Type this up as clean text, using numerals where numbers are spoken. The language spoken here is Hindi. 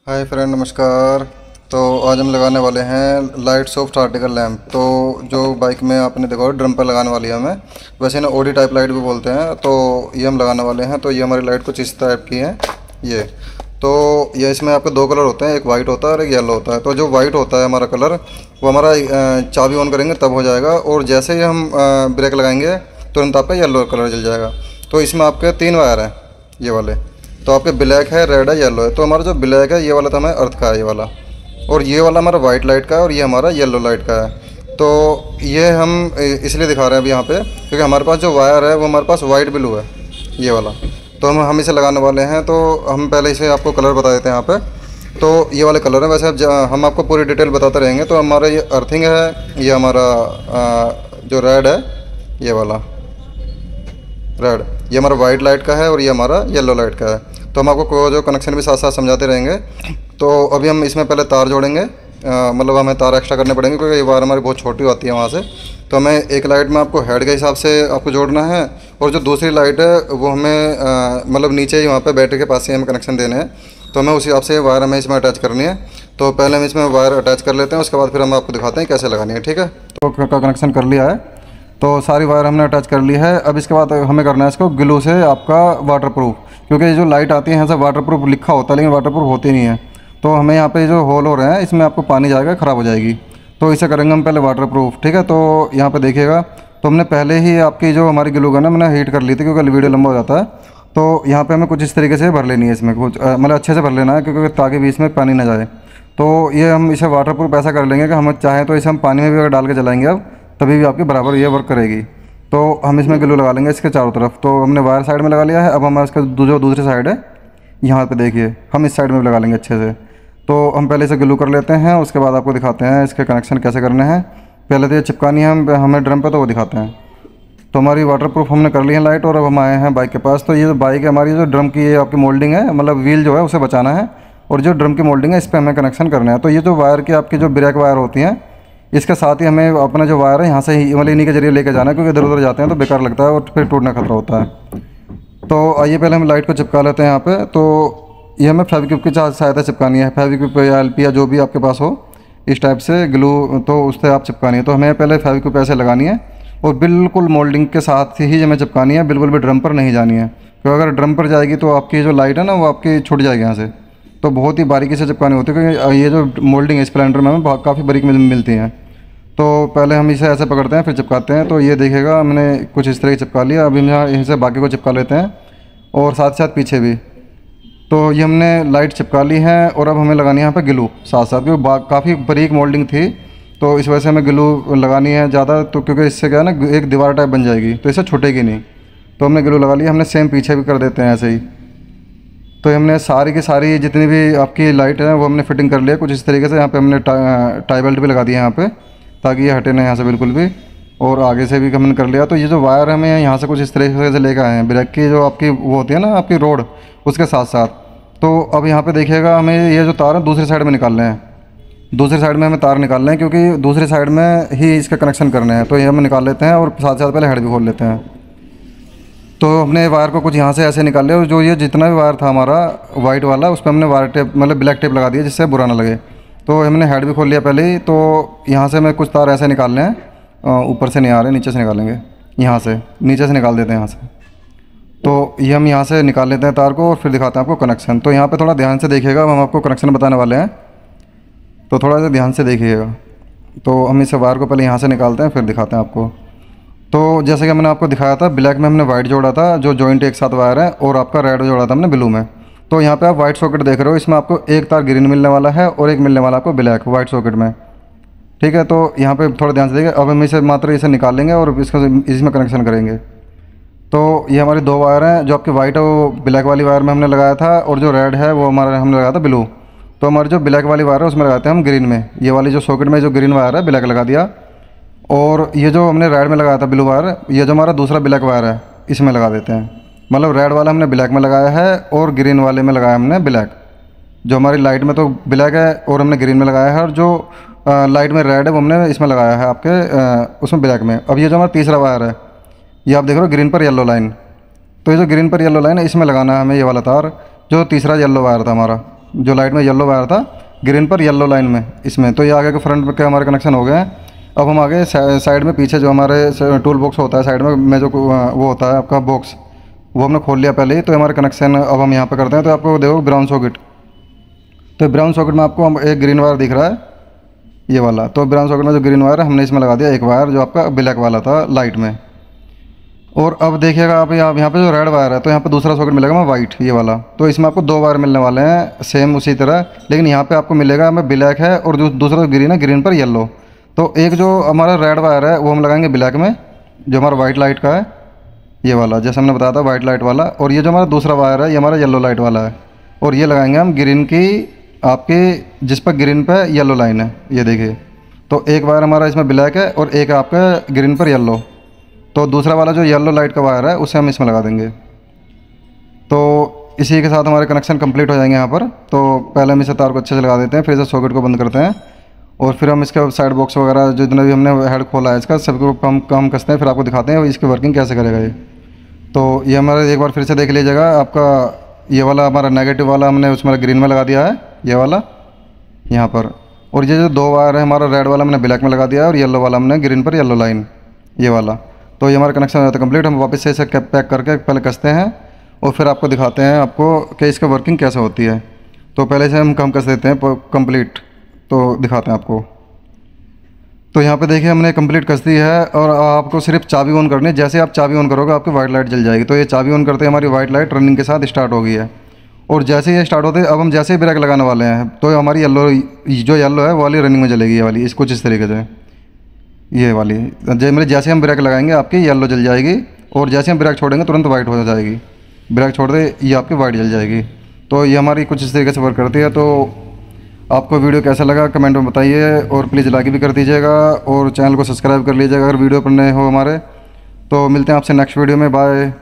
हाय फ्रेंड, नमस्कार। तो आज हम लगाने वाले हैं लाइट सॉफ्ट आर्टिकल लैम्प। तो जो बाइक में आपने देखा ड्रम पर लगाने वाली है हमें, वैसे ना ओडी टाइप लाइट भी बोलते हैं। तो ये हम लगाने वाले हैं। तो ये हमारी लाइट कुछ इस टाइप की है ये। तो ये इसमें आपके दो कलर होते हैं, एक वाइट होता है और एक येलो होता है। तो जो वाइट होता है हमारा कलर, वो हमारा चाबी ऑन करेंगे तब हो जाएगा, और जैसे ही हम ब्रेक लगाएंगे तुरंत आपका येलो कलर जल जाएगा। तो इसमें आपके 3 वायर हैं ये वाले। तो आपके ब्लैक है, रेड है, येलो है। तो हमारा जो ब्लैक है ये वाला तो हमें अर्थ का है ये वाला, और ये वाला हमारा वाइट लाइट का है, और ये हमारा येलो लाइट का है। तो ये हम इसलिए दिखा रहे हैं अभी यहाँ पे, क्योंकि हमारे पास जो वायर है वो हमारे पास वाइट ब्लू है ये वाला। तो हम इसे लगाने वाले हैं। तो हम पहले इसे आपको कलर बता देते हैं यहाँ पे। तो ये वाले कलर हैं। वैसे अब हम आपको पूरी डिटेल बताते रहेंगे। तो हमारा ये अर्थिंग है, ये हमारा जो रेड है ये वाला रेड, ये हमारा वाइट लाइट का है, और ये हमारा येलो लाइट का है। तो हम आपको जो कनेक्शन भी साथ साथ समझाते रहेंगे। तो अभी हम इसमें पहले तार जोड़ेंगे, मतलब हमें तार एक्स्ट्रा करने पड़ेंगे क्योंकि ये वायर हमारी बहुत छोटी होती है वहाँ से। तो हमें एक लाइट में आपको हेड के हिसाब से आपको जोड़ना है, और जो दूसरी लाइट है वो हमें मतलब नीचे ही वहाँ पर बैटरी के पास ही हमें कनेक्शन देने हैं। तो हमें उस हिसाब से वायर हमें इसमें अटैच करनी है। तो पहले हम इसमें वायर अटैच कर लेते हैं, उसके बाद फिर हम आपको दिखाते हैं कैसे लगानी है। ठीक है, तो कनेक्शन कर लिया है। तो सारी वायर हमने अटैच कर ली है। अब इसके बाद हमें करना है इसको ग्लू से आपका वाटरप्रूफ, क्योंकि जो लाइट आती है यहाँ से वाटरप्रूफ लिखा होता है लेकिन वाटरप्रूफ होती नहीं है। तो हमें यहाँ पे जो होल हो रहे हैं इसमें आपको पानी जाएगा, ख़राब हो जाएगी। तो इसे करेंगे हम पहले वाटरप्रूफ। ठीक है, तो यहाँ पे देखिएगा। तो हमने पहले ही आपकी जो हमारी ग्लू गन है मैंने हीट कर ली थी, क्योंकि वीडियो लंबा हो जाता है। तो यहाँ पर हमें कुछ इस तरीके से भर लेनी है, इसमें कुछ मतलब अच्छे से भर लेना है, क्योंकि ताकि बीच में पानी ना जाए। तो ये हम इसे वाटरप्रूफ ऐसा कर लेंगे कि हम चाहें तो इसे हम पानी में भी अगर डाल के जलाएंगे अब, तभी भी आपकी बराबर ये वर्क करेगी। तो हम इसमें ग्लू लगा लेंगे इसके चारों तरफ। तो हमने वायर साइड में लगा लिया है। अब हमारा इसका जो दूसरी साइड है यहाँ पे देखिए, हम इस साइड में भी लगा लेंगे अच्छे से। तो हम पहले इसे ग्लू कर लेते हैं, उसके बाद आपको दिखाते हैं इसके कनेक्शन कैसे करने हैं। पहले तो ये चिपकानी है हमें ड्रम पे, तो वो दिखाते हैं। तो हमारी वाटरप्रूफ हमने कर ली है लाइट, और अब हम आए हैं बाइक के पास। तो ये जो बाइक है हमारी, जो ड्रम की ये आपकी मोल्डिंग है, मतलब व्हील जो है उसे बचाना है, और जो ड्रम की मोल्डिंग है इस पर हमें कनेक्शन करना है। तो ये जो वायर की आपकी जो ब्रेक वायर होती हैं, इसके साथ ही हमें अपना जो वायर है यहाँ से ही मतलब इन्हीं के जरिए लेके जाना है, क्योंकि इधर उधर जाते हैं तो बेकार लगता है और फिर टूटने का खतरा होता है। तो आइए पहले हम लाइट को चिपका लेते हैं यहाँ पे। तो ये हमें फेविक्विक की सहायता चिपकानी है, फेविक्विक या एलपी या जो भी आपके पास हो इस टाइप से ग्लू, तो उससे आप चिपकानी है। तो हमें पहले फेविक्विक ऐसे लगानी है, और बिल्कुल मोल्डिंग के साथ ही हमें चिपकानी है, बिल्कुल भी ड्रम पर नहीं जानी है। क्योंकि अगर ड्रम पर जाएगी तो आपकी जो लाइट है ना वो आपकी छूट जाएगी यहाँ से। तो बहुत ही बारीकी से चिपकानी होती है, क्योंकि ये जो मोल्डिंग है स्प्लेंडर में हमें काफ़ी बारीक मिलती हैं। तो पहले हम इसे ऐसे पकड़ते हैं फिर चिपकाते हैं। तो ये देखिएगा हमने कुछ इस तरह चिपका लिया। अभी हम यहाँ यहीं से बाकी को चिपका लेते हैं, और साथ साथ पीछे भी। तो ये हमने लाइट चिपका ली है, और अब हमें लगानी है यहाँ पे ग्लू साथ साथ, क्योंकि काफ़ी बारीक मोल्डिंग थी। तो इस वजह से हमें ग्लू लगानी है ज़्यादा, तो क्योंकि इससे क्या है ना एक दीवार टाइप बन जाएगी, तो इससे छूटेगी नहीं। तो हमने ग्लू लगा लिया। हमने सेम पीछे भी कर देते हैं ऐसे ही। तो हमने सारी की सारी जितनी भी आपकी लाइट है वो हमने फिटिंग कर लिया कुछ इस तरीके से। यहाँ पे हमने टाई बेल्ट भी लगा दिया यहाँ पे, ताकि ये हटे ना यहाँ से बिल्कुल भी, और आगे से भी हमने कर लिया। तो ये जो वायर हमें यहाँ से कुछ इस तरीके से लेकर आए हैं, ब्रेक की जो आपकी वो होती है ना आपकी रोड, उसके साथ साथ। तो अब यहाँ पे देखिएगा हमें ये जो तार है दूसरी साइड में निकालने हैं। दूसरी साइड में हमें तार निकालने हैं, क्योंकि दूसरी साइड में ही इसका कनेक्शन करने हैं। तो ये हम निकाल लेते हैं, और साथ साथ पहले हेड भी खोल लेते हैं। तो हमने वायर को कुछ यहाँ से ऐसे निकाल लिया, और जो ये जितना भी वायर था हमारा वाइट वाला, उस पर हमने वायर टेप मतलब ब्लैक टेप लगा दिया, जिससे बुरा ना लगे। तो हमने हेड भी खोल लिया पहले ही। तो यहाँ से हमें कुछ तार ऐसे निकालने हैं, ऊपर से नहीं आ रहे, नीचे से निकालेंगे। यहाँ से नीचे से निकाल देते हैं यहाँ से। तो ये हम यहाँ से निकाल लेते हैं तार को, और फिर दिखाते हैं आपको कनेक्शन। तो यहाँ पे थोड़ा ध्यान से देखिएगा, हम आपको कनेक्शन बताने वाले हैं, तो थोड़ा सा ध्यान से देखिएगा। तो हम इस वायर को पहले यहाँ से निकालते हैं, फिर दिखाते हैं आपको। तो जैसे कि मैंने आपको दिखाया था, ब्लैक में हमने वाइट जोड़ा था, जो जॉइंट एक साथ वायर है, और आपका रेड जोड़ा था हमने ब्लू में। तो यहाँ पे आप वाइट सॉकेट देख रहे हो, इसमें आपको एक तार ग्रीन मिलने वाला है, और एक मिलने वाला आपको ब्लैक वाइट सॉकेट में। ठीक है, तो यहाँ पे थोड़ा ध्यान से देखिए। अब हम इसे मात्र इसे निकालेंगे और इसमें कनेक्शन करेंगे। तो ये हमारी 2 वायर हैं, जो आपकी वाइट है वो ब्लैक वाली वायर में हमने लगाया था, और जो रेड है वो हमारा हमने लगाया था ब्लू। तो हमारी जो ब्लैक वाली वायर है उसमें लगाते हैं हम ग्रीन में। ये वाली जो सॉकेट में जो ग्रीन वायर है ब्लैक लगा दिया, और ये जो हमने रेड में लगाया था ब्लू वायर, ये जो हमारा दूसरा ब्लैक वायर है इसमें लगा देते हैं। मतलब रेड वाला हमने ब्लैक में लगाया है, और ग्रीन वाले में लगाया हमने ब्लैक। जो हमारी लाइट में तो ब्लैक है और हमने ग्रीन में लगाया है, और जो लाइट में रेड है वो हमने इसमें लगाया है आपके उसमें ब्लैक में। अब ये जो हमारा तीसरा वायर है, ये आप देख रहे हो ग्रीन पर येलो लाइन। तो ये जो ग्रीन पर येलो लाइन है इसमें लगाना है हमें ये वाला तार, जो तीसरा येलो वायर था हमारा। जो लाइट में येलो वायर था ग्रीन पर येलो लाइन में इसमें, तो ये आगे के फ्रंट के हमारे कनेक्शन हो गए हैं। अब हम आगे साइड में पीछे जो हमारे टूल बॉक्स होता है साइड में जो वो होता है आपका बॉक्स, वो हमने खोल लिया पहले ही। तो हमारे कनेक्शन अब हम यहाँ पे करते हैं। तो आपको देखो ब्राउन सॉकेट, तो ब्राउन सॉकेट में आपको एक ग्रीन वायर दिख रहा है ये वाला। तो ब्राउन सॉकेट में जो ग्रीन वायर है हमने इसमें लगा दिया एक वायर जो आपका ब्लैक वाला था लाइट में। और अब देखिएगा आप यहाँ पे जो रेड वायर है, तो यहाँ पे दूसरा सॉकेट मिलेगा हमें वाइट ये वाला। तो इसमें आपको 2 वायर मिलने वाले हैं सेम उसी तरह, लेकिन यहाँ पे आपको मिलेगा हमें ब्लैक है और जो दूसरा ग्रीन है ग्रीन पर येलो। तो एक जो हमारा रेड वायर है वो हम लगाएंगे ब्लैक में, जो हमारा वाइट लाइट का है ये वाला, जैसे हमने बताया था वाइट लाइट वाला। और ये जो हमारा दूसरा वायर है ये हमारा येलो लाइट वाला है, और ये लगाएंगे हम ग्रीन की आपके जिस पर ग्रीन पे येलो लाइन है ये देखिए। तो एक वायर हमारा इसमें ब्लैक है और एक आपका ग्रीन पर येलो। तो दूसरा वाला जो येलो लाइट का वायर है उसे हम इसमें लगा देंगे। तो इसी के साथ हमारे कनेक्शन कंप्लीट हो जाएंगे यहाँ पर। तो पहले हम इसे तार को अच्छे से लगा देते हैं, फिर इसे सॉकेट को बंद करते हैं, और फिर हम इसके साइड बॉक्स वगैरह जितना भी हमने हेड खोला है इसका सबको काम कसते हैं, फिर आपको दिखाते हैं इसकी वर्किंग कैसे करेगा ये। तो ये हमारा एक बार फिर से देख लीजिएगा, आपका ये वाला हमारा नेगेटिव वाला हमने उसमें ग्रीन में लगा दिया है ये वाला यहाँ पर। और ये जो 2 वायर है हमारा रेड वाला हमने ब्लैक में लगा दिया है, और येलो वाला हमने ग्रीन पर येलो लाइन ये वाला। तो ये हमारा कनेक्शन हो जाता है कंप्लीट। हम वापस से इसे पैक करके पहले कसते हैं और फिर आपको दिखाते हैं आपको कि इसका वर्किंग कैसे होती है। तो पहले से हम कस देते हैं कंप्लीट, तो दिखाते हैं आपको। तो यहाँ पे देखिए हमने कंप्लीट कस दी है, और आपको सिर्फ चाबी ऑन करनी है। जैसे आप चाबी ऑन करोगे आपकी वाइट लाइट जल जाएगी। तो ये चाबी ऑन करते हमारी वाइट लाइट रनिंग के साथ स्टार्ट हो गई है। और जैसे ये स्टार्ट होते अब हम जैसे ही ब्रेक लगाने वाले हैं तो हमारी जो येलो है वो वाली रनिंग में जलेगी ये वाली, कुछ इस तरीके से ये वाली। जैसे हम ब्रेक लगाएंगे आपकी येलो जल जाएगी, और जैसे हम ब्रेक छोड़ेंगे तुरंत वाइट हो जाएगी। ब्रेक छोड़ दे ये आपकी वाइट जल जाएगी। तो ये हमारी कुछ इस तरीके से वर्क करती है। तो आपको वीडियो कैसा लगा कमेंट में बताइए, और प्लीज़ लाइक भी कर दीजिएगा और चैनल को सब्सक्राइब कर लीजिएगा अगर वीडियो पर नए हो हमारे। तो मिलते हैं आपसे नेक्स्ट वीडियो में, बाय।